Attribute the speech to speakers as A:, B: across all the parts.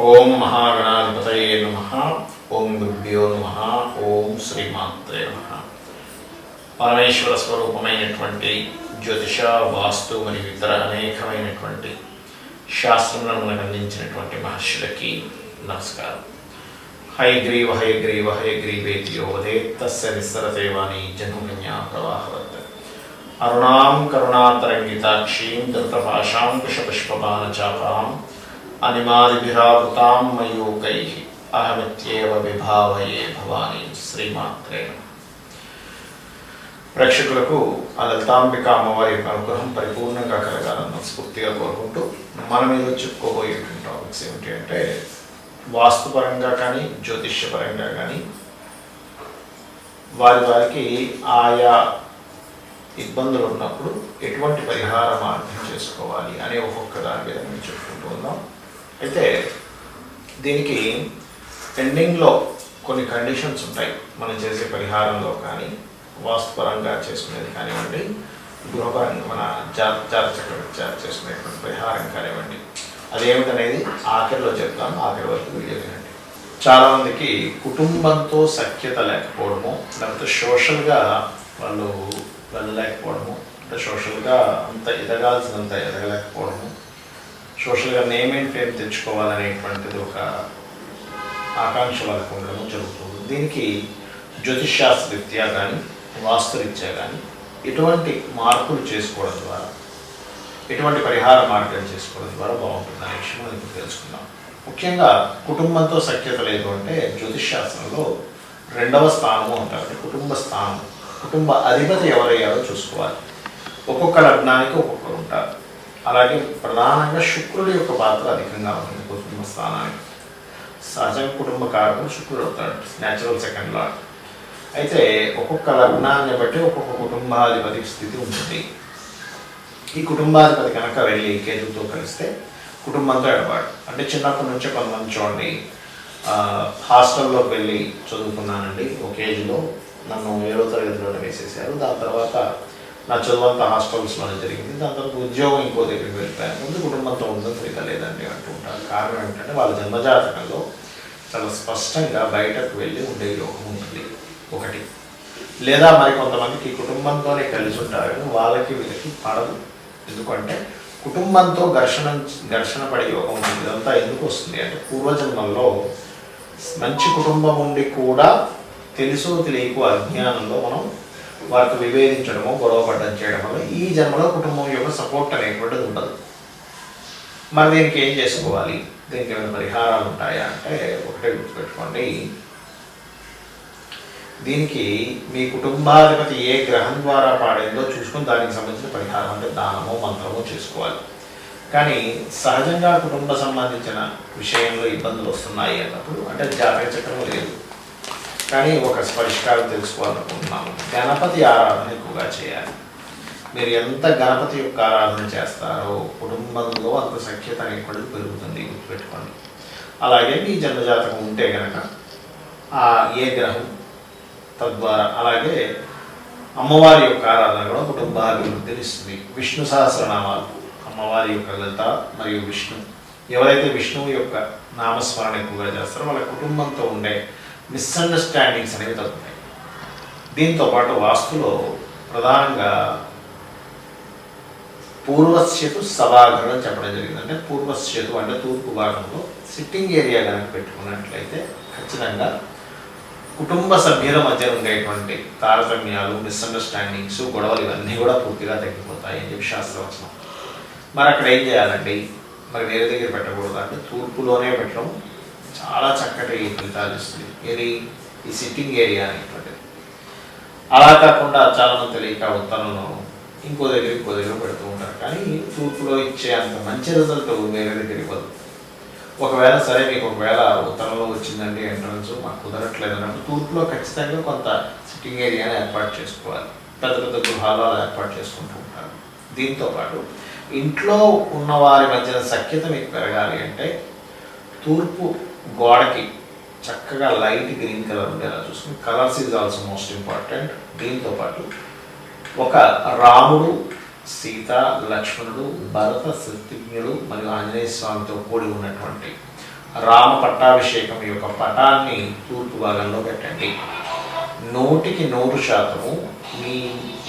A: ఓం మహాగణాధిపతయే నమః. ఓం గురుభ్యో నమః. ఓం శ్రీమాత్రే నమః. పరమేశ్వర స్వరూపమైనటువంటి జ్యోతిష, వాస్తు మరియు ఇతర అనేకమైనటువంటి శాస్త్రములను మనకు అందించినటువంటి మహర్షులకి నమస్కారం. హయగ్రీవ హయగ్రీవ హయగ్రీవేతి యో వదేత్ తస్య నిస్సరతే వాణి జన్మన్యా ప్రవాహవత్. అరుణాం కరుణాతరంగితాక్షీం ధృతపాశాం కుశపుష్పబాణచాపాం అనిమాదిభిరావృతాం మయూకైః అహమిత్యేవ విభావయే భవానీ. శ్రీమాత్రే నమః. ప్రేక్షకులకు ఆ లలితాంబిక అమ్మవారి యొక్క అనుగ్రహం పరిపూర్ణంగా కలగాలని స్ఫూర్తిగా కోరుకుంటూ మనం ఏదో చెప్పుకోబోయేటువంటి టాపిక్స్ ఏమిటి అంటే, వాస్తుపరంగా కానీ జ్యోతిష్యపరంగా కానీ వారికి ఆయా ఇబ్బందులు ఉన్నప్పుడు ఎటువంటి పరిహార మార్గం చేసుకోవాలి అనే ఒక్కొక్క దాని మీద మేము చెప్పుకుంటూ ఉన్నాం. అయితే దీనికి ఎండింగ్లో కొన్ని కండిషన్స్ ఉంటాయి. మనం చేసే పరిహారంలో కానీ, వాస్తుపరంగా చేసుకునేది కానివ్వండి, గృహపరంగా మన జాతచక్ర చేసుకునేటువంటి పరిహారం కానివ్వండి, అదేమిటనేది ఆఖరిలో చెప్తాను. ఆఖరి వరకు వీడియో వినండి. చాలామందికి కుటుంబంతో సఖ్యత లేకపోవడము, లేకపోతే సోషల్గా వాళ్ళు వెళ్ళలేకపోవడము, అంటే సోషల్గా అంత ఎదగాల్సినంత ఎదగలేకపోవడము, సోషల్గా నేమ్ అండ్ ఫేమ్ తెచ్చుకోవాలనేటువంటిది ఒక ఆకాంక్ష వాళ్ళకు ఉండడం జరుగుతుంది. దీనికి జ్యోతిషాస్త్రరీత్యా కానీ, వాస్తురీత్యా కానీ ఎటువంటి మార్పులు చేసుకోవడం ద్వారా, ఎటువంటి పరిహార మార్గం చేసుకోవడం ద్వారా బాగుంటుందనే విషయం మనం ఇప్పుడు తెలుసుకుందాం. ముఖ్యంగా కుటుంబంతో సఖ్యత లేదు అంటే జ్యోతిషాస్త్రంలో రెండవ స్థానము అంటారు. అంటే కుటుంబ స్థానం, కుటుంబ అధిపతి ఎవరయ్యారో చూసుకోవాలి. ఒక్కొక్క లగ్నానికి ఒక్కొక్కరు ఉంటారు. అలాగే ప్రధానంగా శుక్రుడి యొక్క పాత్ర అధికంగా ఉంటుంది కుటుంబ స్థానానికి. సహజంగా కుటుంబ కారకుడు శుక్రుడు అవుతాడు, న్యాచురల్ సెకండ్ లార్డ్. అయితే ఒక్కొక్క లగ్నాన్ని బట్టి ఒక్కొక్క కుటుంబాధిపతి స్థితి ఉంటుంది. ఈ కుటుంబాధిపతి కనుక వెళ్ళి కేతుతో కలిస్తే కుటుంబంతో ఎడబాటు. అంటే చిన్నప్పటి నుంచే కొంతమంది చూడండి, హాస్టల్లోకి వెళ్ళి చదువుకున్నానండి, ఒక ఏజ్లో నన్ను 7వ తరగతిలోనే వేసేసారు. దాని తర్వాత నా చదువంతా హాస్టల్స్లోనే జరిగింది. దాని తర్వాత ఉద్యోగం ఇంకో దగ్గరికి వెళ్ళిపోయాను. ముందు కుటుంబంతో ఉండడం సరిగ్గా లేదండి అంటూ ఉంటారు. కారణం ఏంటంటే వాళ్ళ జన్మజాతకంలో చాలా స్పష్టంగా బయటకు వెళ్ళి ఉండే యోగం ఉంటుంది ఒకటి. లేదా మరి కొంతమందికి కుటుంబంతోనే కలిసి ఉంటారు కానీ వాళ్ళకి వీళ్ళకి పడదు. ఎందుకంటే కుటుంబంతో ఘర్షణ పడే యోగం ఉంటుంది. ఇదంతా ఎందుకు వస్తుంది అంటే, పూర్వజన్మల్లో మంచి కుటుంబం ఉండి కూడా తెలుసో తెలియకు అజ్ఞానంలో మనం వారితో విభేదించడమో గొడవ పడ్డం చేయడం వల్ల ఈ జన్మలో కుటుంబం యొక్క సపోర్ట్ అనేటువంటిది ఉండదు. మరి దీనికి ఏం చేసుకోవాలి, దీనికి ఏమైనా పరిహారాలు ఉంటాయా అంటే, ఒకటే గుర్తుపెట్టుకోండి, దీనికి మీ కుటుంబాధిపతి ఏ గ్రహం ద్వారా పాడైందో చూసుకొని దానికి సంబంధించిన పరిహారం అంటే దానమో మంత్రమో చేసుకోవాలి. కానీ సహజంగా కుటుంబ సంబంధించిన విషయంలో ఇబ్బందులు వస్తున్నాయి అన్నప్పుడు, అంటే జాతక చక్రం లేదు కానీ ఒక పరిష్కారం తెలుసుకోవాలనుకుంటున్నాము. గణపతి ఆరాధన ఎక్కువగా చేయాలి. మీరు ఎంత గణపతి యొక్క ఆరాధన చేస్తారో కుటుంబంలో అంత సఖ్యత అనేటువంటిది పెరుగుతుంది, గుర్తుపెట్టుకోండి. అలాగే మీ జన్మజాతకం ఉంటే కనుక ఏ గ్రహం తద్వారా, అలాగే అమ్మవారి యొక్క ఆరాధన కూడా కుటుంబాభివృద్ధిని ఇస్తుంది. విష్ణు సహస్రనామాలు, అమ్మవారి యొక్క లలిత మరియు విష్ణు, ఎవరైతే విష్ణువు యొక్క నామస్మరణ ఎక్కువగా చేస్తారో వాళ్ళ కుటుంబంతో ఉండే మిస్అండర్స్టాండింగ్స్ అనేవి తగ్గుతాయి. దీంతోపాటు వాస్తులో ప్రధానంగా పూర్వశ్యతు సభాగృహం చెప్పడం జరిగింది. అంటే పూర్వశ్యతు అంటే తూర్పు భాగంలో సిట్టింగ్ ఏరియా కనుక పెట్టుకున్నట్లయితే ఖచ్చితంగా కుటుంబ సభ్యుల మధ్య ఉండేటువంటి తారతమ్యాలు, మిస్అండర్స్టాండింగ్స్, గొడవలు ఇవన్నీ కూడా పూర్తిగా తగ్గిపోతాయి అని చెప్పి శాస్త్రవచనం. మరి అక్కడ ఏం చేయాలండి, మరి వేరే దగ్గర పెట్టకూడదు అంటే తూర్పులోనే పెట్టడం చాలా చక్కటి ఫలితాలు ఇస్తుంది. ఏది, ఈ సిట్టింగ్ ఏరియా అనేటువంటిది. అలా కాకుండా చాలామంది తెలియక ఉత్తరంలో ఇంకో దగ్గర పెడుతూ ఉంటారు. కానీ తూర్పులో ఇచ్చే అంత మంచి రిజల్ట్ వేరే దగ్గర ఇవ్వదు. ఒకవేళ సరే మీకు ఒకవేళ ఉత్తరంలో వచ్చిందండి ఎంట్రన్స్ మాకు కుదరట్లేదు అన్నప్పుడు తూర్పులో ఖచ్చితంగా కొంత సిట్టింగ్ ఏరియాని ఏర్పాటు చేసుకోవాలి. పెద్ద పెద్ద గృహాలు అలా ఏర్పాటు చేసుకుంటూ ఉంటారు. దీంతోపాటు ఇంట్లో ఉన్న వారి మధ్యన సఖ్యత మీకు పెరగాలి అంటే తూర్పు గోడకి చక్కగా లైట్ గ్రీన్ కలర్ ఉండేలా చూసుకుని, colours is also most important. దీంతోపాటు ఒక రాముడు, సీత, లక్ష్మణుడు, భరత, శత్రుఘ్నుడు మరియు ఆంజనేయ స్వామితో కూడి ఉన్నటువంటి రామ పట్టాభిషేకం యొక్క పటాన్ని తూర్పు భాగంలో పెట్టండి. 100% మీ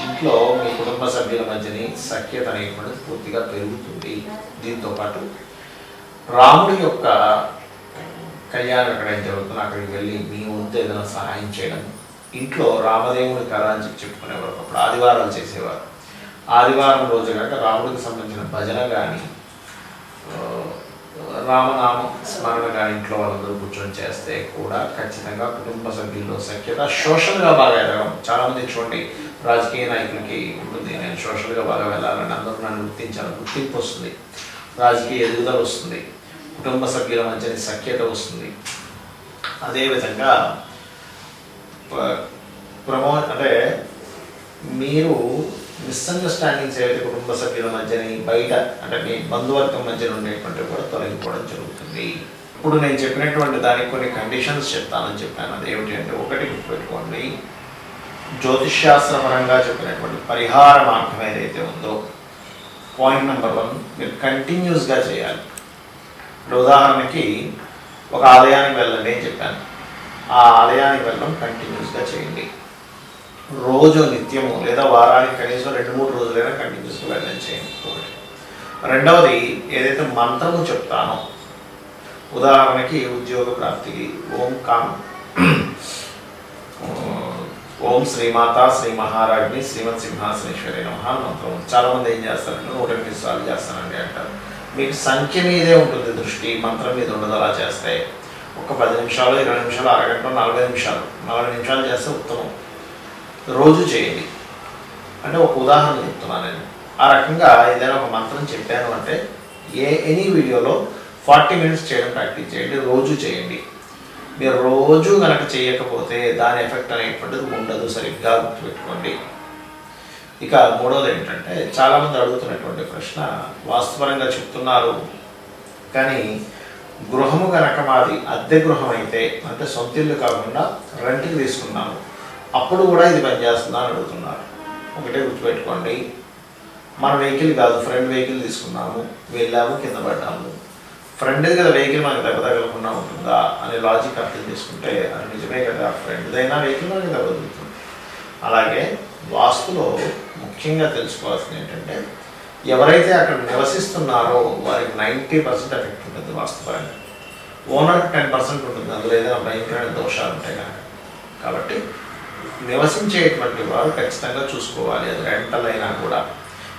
A: ఇంట్లో మీ కుటుంబ సభ్యుల మధ్యని సఖ్యత అనేటువంటిది పూర్తిగా పెరుగుతుంది. దీంతోపాటు రాముడి యొక్క కళ్యాణం ఎక్కడైనా జరుగుతుందో అక్కడికి వెళ్ళి మీ వంతు ఏదైనా సహాయం చేయడం. ఇంట్లో రామదేవుని కథ అని చెప్పుకునేవారు. అప్పుడు ఆదివారాలు చేసేవారు. ఆదివారం రోజు కనుక రాముడికి సంబంధించిన భజన కానీ రామనామ స్మరణ కానీ ఇంట్లో వాళ్ళందరూ కూర్చొని చేస్తే కూడా ఖచ్చితంగా కుటుంబ సభ్యుల్లో సఖ్యత, సోషల్గా బాగా ఎదగడం. చాలామంది చూడండి, రాజకీయ నాయకులకి ఉంటుంది, నేను సోషల్గా బాగా వెళ్ళాలని, అందరూ నన్ను గుర్తించాలని, గుర్తింపు వస్తుంది, రాజకీయ ఎదుగుదల వస్తుంది, కుటుంబ సభ్యుల మధ్య సఖ్యత వస్తుంది. అదేవిధంగా అంటే మీరు మిస్అండర్స్టాండింగ్స్ ఏవైతే కుటుంబ సభ్యుల మధ్యని బయట అంటే మీ బంధువర్గం మధ్యన ఉండేటువంటివి కూడా తొలగిపోవడం జరుగుతుంది. ఇప్పుడు నేను చెప్పినటువంటి దానికి కొన్ని కండిషన్స్ చెప్తానని చెప్పాను. అదేమిటి అంటే, ఒకటి గుర్తుపెట్టుకోండి, జ్యోతిష్శాస్త్రపరంగా చెప్పినటువంటి పరిహార మార్గం ఏదైతే ఉందో, పాయింట్ నెంబర్ 1 మీరు కంటిన్యూస్గా చేయాలి. ఇప్పుడు ఉదాహరణకి ఒక ఆలయానికి వెళ్ళండి అని చెప్పాను. ఆ ఆలయానికి వెళ్ళడం కంటిన్యూస్గా చేయండి. రోజు నిత్యము లేదా వారానికి కనీసం 2-3 రోజులైనా కంటిన్యూస్గా వెళ్ళని చేయండి. ఒకటి. రెండవది, ఏదైతే మంత్రము చెప్తానో, ఉదాహరణకి ఉద్యోగ ప్రాప్తికి ఓం శ్రీమాత శ్రీ మహారాజ్ని శ్రీమత్ సింహాసనేశ్వరి నమః మంత్రం. చాలామంది ఏం చేస్తారంటే 108 సార్లు చేస్తానండి అంటారు. మీకు సంఖ్య మీదే ఉంటుంది దృష్టి, మంత్రం మీద ఉండదు. అలా చేస్తే ఒక 10 నిమిషాలు, 20 నిమిషాలు, అరగంట, 40 నిమిషాలు చేస్తే ఉత్తమం. రోజు చేయండి. అంటే ఒక ఉదాహరణ చెప్తున్నాను నేను. ఆ రకంగా ఏదైనా ఒక మంత్రం చెప్పాను అంటే ఎనీ వీడియోలో 40 మినిట్స్ చేయడం ప్రాక్టీస్ చేయండి. రోజు చేయండి. మీరు రోజు కనుక చేయకపోతే దాని ఎఫెక్ట్ అనేటువంటిది ఉండదు. సరిగ్గా గుర్తుపెట్టుకోండి. ఇక మూడవది ఏంటంటే, చాలామంది అడుగుతున్నటువంటి ప్రశ్న, వాస్తవరంగా చెప్తున్నారు కానీ గృహము కనుక మాది అద్దె గృహం అయితే, అంటే సొంత ఇల్లు కాకుండా రెంట్కి తీసుకున్నాను, అప్పుడు కూడా ఇది పనిచేస్తుందా అని అడుగుతున్నారు. ఒకటే గుర్తుపెట్టుకోండి, మన వెహికల్ కాదు, ఫ్రెండ్ వెహికల్ తీసుకున్నాము, వెళ్ళాము, కింద పడ్డాము. ఫ్రెండ్ది కదా వెహికల్ మనకి దెబ్బ తగలకుండా ఉంటుందా అనే లాజిక్ అర్థం చేసుకుంటే అది నిజమే కదా, ఫ్రెండ్దైనా వెహికల్ మనకి దెబ్బ తగులుతుంది. అలాగే వాస్తులో ముఖ్యంగా తెలుసుకోవాల్సింది ఏంటంటే, ఎవరైతే అక్కడ నివసిస్తున్నారో వారికి 90% ఎఫెక్ట్ ఉంటుంది వాస్తుపరంగా. ఓనర్కి 10% ఉంటుంది, అందులో ఏదైనా భయంకరమైన దోషాలు ఉంటాయి కనుక. కాబట్టి నివసించేటువంటి వారు ఖచ్చితంగా చూసుకోవాలి. అది రెంటల్ అయినా కూడా.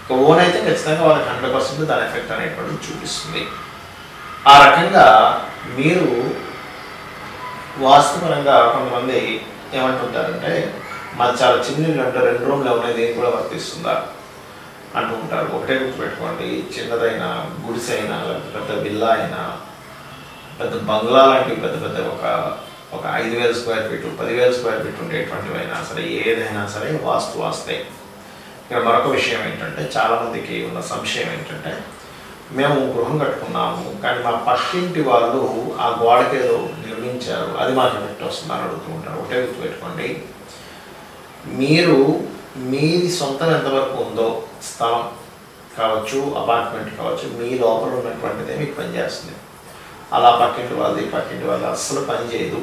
A: ఇక ఓన్ అయితే ఖచ్చితంగా వాళ్ళకి 100% దాని ఎఫెక్ట్ అనేటువంటిది చూపిస్తుంది. ఆ రకంగా మీరు వాస్తుపరంగా కొంతమంది ఏమంటుంటారంటే, మాది చాలా చిన్న ఇల్లు అంటే 2 రూమ్లు ఉన్నాయి, దేని కూడా వర్తిస్తుందా అంటూ ఉంటారు. ఒకటే గుర్తుపెట్టుకోండి, చిన్నదైనా, గుడిసైనా, లేకపోతే పెద్ద విల్లా అయినా, పెద్ద బంగ్లా లాంటివి పెద్ద పెద్ద ఒక 5,000 స్క్వేర్ ఫీట్, 10,000 స్క్వేర్ ఫీట్ ఉండేటువంటివైనా సరే, ఏదైనా సరే వాస్తే. ఇక్కడ మరొక విషయం ఏంటంటే, చాలామందికి ఉన్న సంశయం ఏంటంటే, మేము గృహం కట్టుకున్నాము కానీ మా పక్కింటి వాళ్ళు ఆ గోడకేదో నిర్మించారు, అది మాకు ఎఫెక్ట్ వస్తుందని అడుగుతూ ఉంటారు. ఒకటే గుర్తుపెట్టుకోండి, మీది సొంతం ఎంతవరకు ఉందో, స్థలం కావచ్చు, అపార్ట్మెంట్ కావచ్చు, మీ లోపల ఉన్నటువంటిదే మీకు పనిచేస్తుంది. అలా పక్కింటి వాళ్ళు అస్సలు పని చేయదు.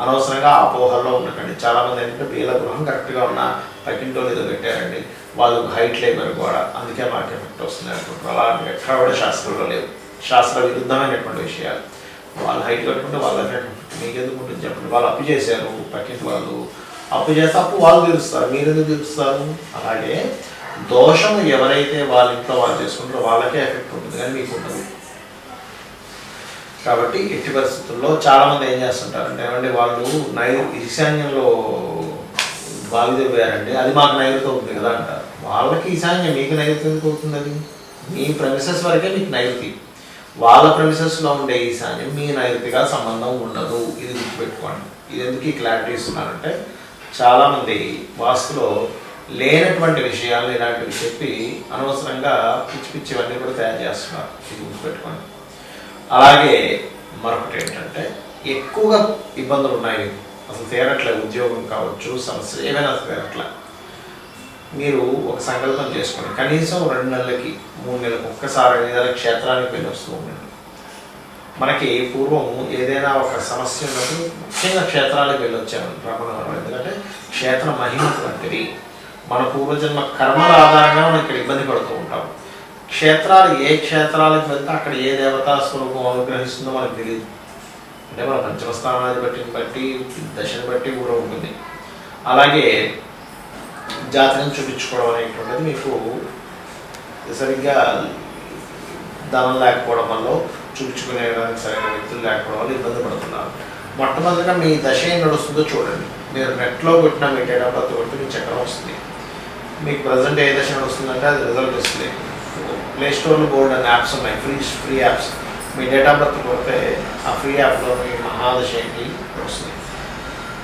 A: అనవసరంగా అపోహల్లో ఉండకండి. చాలామంది ఏంటంటే, వీళ్ళ గృహం కరెక్ట్గా ఉన్న పక్కింటి వాళ్ళు ఏదో పెట్టారండి, వాళ్ళు హైట్ లేబర్ కూడా, అందుకే మాకు ఎఫెక్ట్ వస్తుంది అనుకుంటారు. అలా ఎక్కడ కూడా శాస్త్రంలో లేవు. శాస్త్ర విరుద్ధమైనటువంటి విషయాలు. వాళ్ళు హైట్ కట్టుకుంటే వాళ్ళ ఎఫెక్ట్ మీకు ఎందుకు ఉంటుంది చెప్పండి. వాళ్ళు అప్పు చేశారు, పక్కింటి వాళ్ళు అప్పు చేస్తే అప్పు వాళ్ళు తీరుస్తారు, మీరు ఎందుకు తీరుస్తారు? అలాగే దోషం ఎవరైతే వాళ్ళ ఇంట్లో వాళ్ళు చేసుకుంటారో వాళ్ళకే ఎఫెక్ట్ ఉంటుంది కానీ మీకు ఉండదు. కాబట్టి ఎట్టి పరిస్థితుల్లో చాలామంది ఏం చేస్తుంటారంటే, ఏమంటే వాళ్ళు ఈశాన్యంలో బావి తవ్వారండి, అది మాకు నైరుతి అవుతుంది కదా అంటారు. వాళ్ళకి ఈశాన్యం, మీకు నైరుతి ఎందుకు అవుతుంది? అది మీ ప్రెమిసెస్ వరకే మీకు నైరుతి. వాళ్ళ ప్రెమిసెస్లో ఉండే ఈశాన్యం మీ నైరుతిగా సంబంధం ఉండదు. ఇది గుర్తుపెట్టుకోండి. ఇది ఎందుకు ఈ క్లారిటీ ఇస్తున్నారంటే, చాలామంది వాస్తులో లేనటువంటి విషయాలు ఇలాంటివి చెప్పి అనవసరంగా పిచ్చివన్నీ కూడా తయారు చేస్తున్నారు. ఇది గుర్తుపెట్టుకోండి. అలాగే మరొకటి ఏంటంటే, ఎక్కువగా ఇబ్బందులు ఉన్నాయి, అసలు తీరట్లే, ఉద్యోగం కావచ్చు, సమస్యలు ఏమైనా తీరట్లే. మీరు ఒక సంకల్పం చేసుకోండి, కనీసం 2 నెలలకి 3 నెలలకు ఒక్కసారి ఏదైనా క్షేత్రానికి వెళ్ళి వస్తూ ఉండండి. మనకి పూర్వం ఏదైనా ఒక సమస్య ఉన్నప్పుడు ముఖ్యంగా క్షేత్రాలకు వెళ్ళొచ్చాము బ్రాహ్మణవరం. ఎందుకంటే క్షేత్ర మహిమ వంటిది. మన పూర్వజన్మ కర్మల ఆధారంగా మనం ఇక్కడ ఇబ్బంది పడుతూ ఉంటాం. క్షేత్రాలు ఏ క్షేత్రాలకు వెళ్తే అక్కడ ఏ దేవతా స్వరూపం అనుగ్రహిస్తుందో మనకు తెలియదు. అంటే మన పంచమస్థానాన్ని బట్టి దశని బట్టి కూడా ఉంటుంది. అలాగే జాతకం చూపించుకోవడం అనేటువంటిది మీకు సరిగ్గా ధనం లేకపోవడం వల్ల, చూపించుకునేడానికి సరైన వ్యక్తులు లేకపోవడం వల్ల ఇబ్బంది పడుతున్నారు. మొట్టమొదటిగా మీ దశ ఏం నడుస్తుందో చూడండి. మీరు నెట్లో కొట్టిన మీ డేట్ ఆఫ్ బర్త్ కొట్టి మీ చక్రం వస్తుంది. మీకు ప్రజెంట్ ఏ దశ నడుస్తుందంటే అది రిజల్ట్ వస్తుంది. ప్లేస్టోర్లో బోర్డ్ అనే యాప్స్ ఉన్నాయి, free apps. Me date of birth కొడితే ఆ ఫ్రీ యాప్లో మీ మహాదశ ఏంటి వస్తుంది.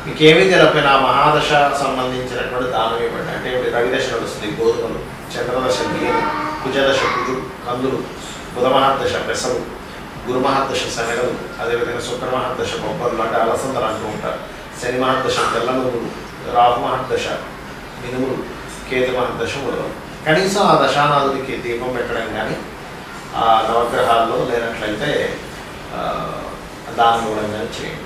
A: మీకు ఏమీ తెలియకపోయినా ఆ మహాదశ సంబంధించినటువంటి దానం ఇవ్వండి. అంటే ఇప్పుడు రవిదశ నడుస్తుంది, గోధుమలు, చంద్రదశ బియ్యలు, కుజదశ కుజుడు కందులు, బుధ మహాదశ పెసలు, గురు మహాదశ శనగలు, అదేవిధంగా శుక్ర మహాదశ బొబ్బర్లు అంటే అలసందలు అంటూ ఉంటారు, శని మహాదశ తెల్ల నువ్వులు, రాహు మహాదశ మినుములు, కేతు మహాదశ ఉడవలు. కనీసం ఆ దశానాథుడికి దీపం పెట్టడం కానీ, ఆ నవగ్రహాల్లో లేనట్లయితే దానం ఇవ్వడం కానీ చేయండి.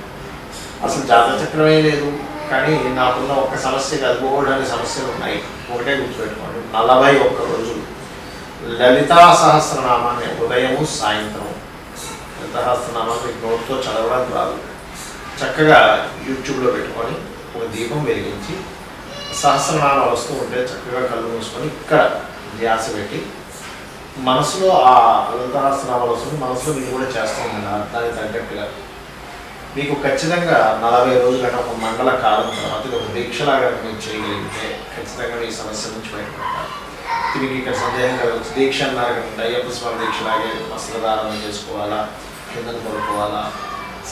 A: అసలు జాతక చక్రమే లేదు కానీ నాకున్న ఒక సమస్య కాదు, బోర్డు అనే సమస్యలు ఉన్నాయి. ఒకటే గుర్తుపెట్టుకోండి, 41 రోజులు లలితా సహస్రనామాన్ని ఉదయము సాయంత్రం, లలితా సహస్రనామాన్ని మీకు నోట్తో చదవడానికి రాదు, చక్కగా యూట్యూబ్లో పెట్టుకొని ఒక దీపం వెలిగించి సహస్రనామాలు వస్తూ ఉంటే చక్కగా కళ్ళు మూసుకొని ఇక్కడ ధ్యాస పెట్టి మనసులో ఆ లలితా సహస్రనామాలు వస్తుంది, మనసులో మీరు కూడా చేస్తూ ఉండాలి. దానికి తగ్గట్టుగా మీకు ఖచ్చితంగా 40 రోజులు అంటే ఒక మండల కాలం తర్వాత ఇది ఒక దీక్షలాగా మీరు చేయగలిగితే ఖచ్చితంగా మీ సమస్య నుంచి బయటపడతారు. మీకు ఇక్కడ సందేహం కలగచ్చు, దీక్ష అన్నారు కదండి, అయ్యప్ప స్వామి దీక్షలాగే వస్త్రధారణ చేసుకోవాలా, కిందను పడుకోవాలా,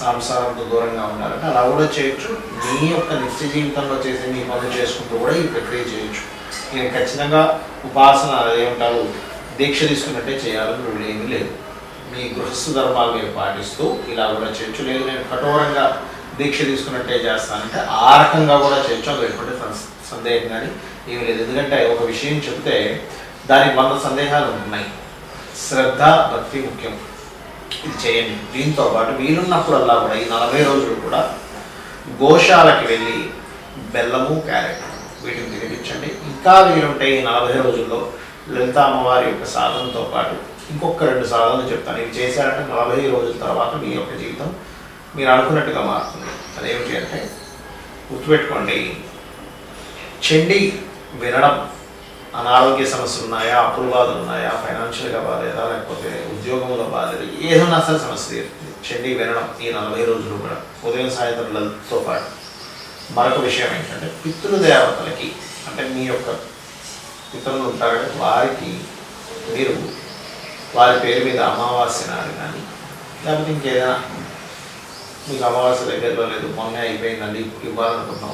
A: సంసారంతో దూరంగా ఉండాలంటే అలా కూడా చేయొచ్చు. మీ యొక్క నిత్య జీవితంలో చేసే మీ పనులు చేసుకుంటూ కూడా ఈ ప్రక్రియ చేయొచ్చు. నేను ఖచ్చితంగా ఉపాసన ఏమంటారు దీక్ష తీసుకున్నట్టే చేయాలని రూల్ ఏమీ లేదు. మీ గృహస్థ ధర్మాలు మీరు పాటిస్తూ ఇలా కూడా చేయొచ్చు. లేదు నేను కఠోరంగా దీక్ష తీసుకున్నట్టే చేస్తానంటే ఆ రకంగా కూడా చేయొచ్చు. అది ఎటువంటి సందేహం కానీ ఏమి లేదు. ఎందుకంటే ఒక విషయం చెప్తే దానికి 100 సందేహాలు ఉన్నాయి. శ్రద్ధ భక్తి ముఖ్యం, ఇది చేయండి. దీంతో పాటు వీలున్నప్పుడల్లా కూడా ఈ 40 రోజులు కూడా గోశాలకి వెళ్ళి బెల్లము క్యారెట్ వీటిని తినిపించండి. ఇంకా వీలుంటే ఈ 40 రోజుల్లో లలిత అమ్మవారి యొక్క సాధనతో పాటు ఇంకొక 2 సాధనలు చెప్తాను. ఇవి చేశారంటే 40 రోజుల తర్వాత మీ యొక్క జీవితం మీరు అనుకున్నట్టుగా మారుతుంది. అదేమిటి అంటే గుర్తుపెట్టుకోండి, చండీ వినడం, అనారోగ్య సమస్యలు ఉన్నాయా, అప్పుల బాధలు ఉన్నాయా, ఫైనాన్షియల్గా బాగాలేదా, లేకపోతే ఉద్యోగంలో బాగాలేదు, ఏదన్నా సరే సమస్య తీరుతుంది చండీ వినడం ఈ 40 రోజులు కూడా ఉదయం సాయంత్రం లలితతో పాటు. మరొక విషయం ఏంటంటే పితృదేవతలకి, అంటే మీ యొక్క పితరులు ఉంటారు కదా, వారికి మీరు వారి పేరు మీద అమావాస్య నాడు కానీ లేకపోతే ఇంకేదైనా మీకు అమావాస్య దగ్గరలో లేదు, మొన్న అయిపోయిందండి ఇవ్వాలనుకుంటున్నాం,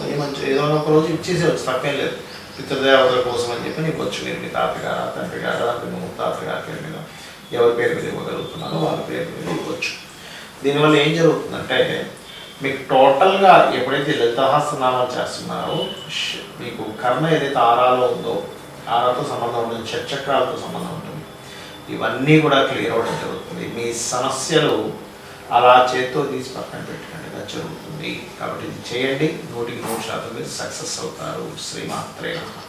A: ఏదో ఒక రోజు ఇచ్చేసేవచ్చు, తప్పేం లేదు. పితృదేవతల కోసం అని చెప్పి నీకు వచ్చు. మీరు మీ తాతగారు తండ్రి గారు లేకపోతే మీ ముత్తాతగారి పేరు మీద ఎవరి పేరు మీద ఇవ్వగలుగుతున్నారో వాళ్ళ పేరు మీద ఇవ్వచ్చు. దీనివల్ల ఏం జరుగుతుందంటే మీకు టోటల్గా ఎప్పుడైతే లలితాసహస్రనామాలు చేస్తున్నారో మీకు కర్మ ఏదైతే ఆరాలో ఉందో, ఆరాతో సంబంధం ఉంటుంది, షట్చక్రాలతో సంబంధం ఉంటుంది, ఇవన్నీ కూడా క్లియర్ అవ్వడం జరుగుతుంది. మీ సమస్యలు అలా చేత్తో తీసి పక్కన పెట్టుకునేలా జరుగుతుంది. కాబట్టి ఇది చేయండి, 100% మీరు సక్సెస్ అవుతారు. శ్రీమాత్రే నమః.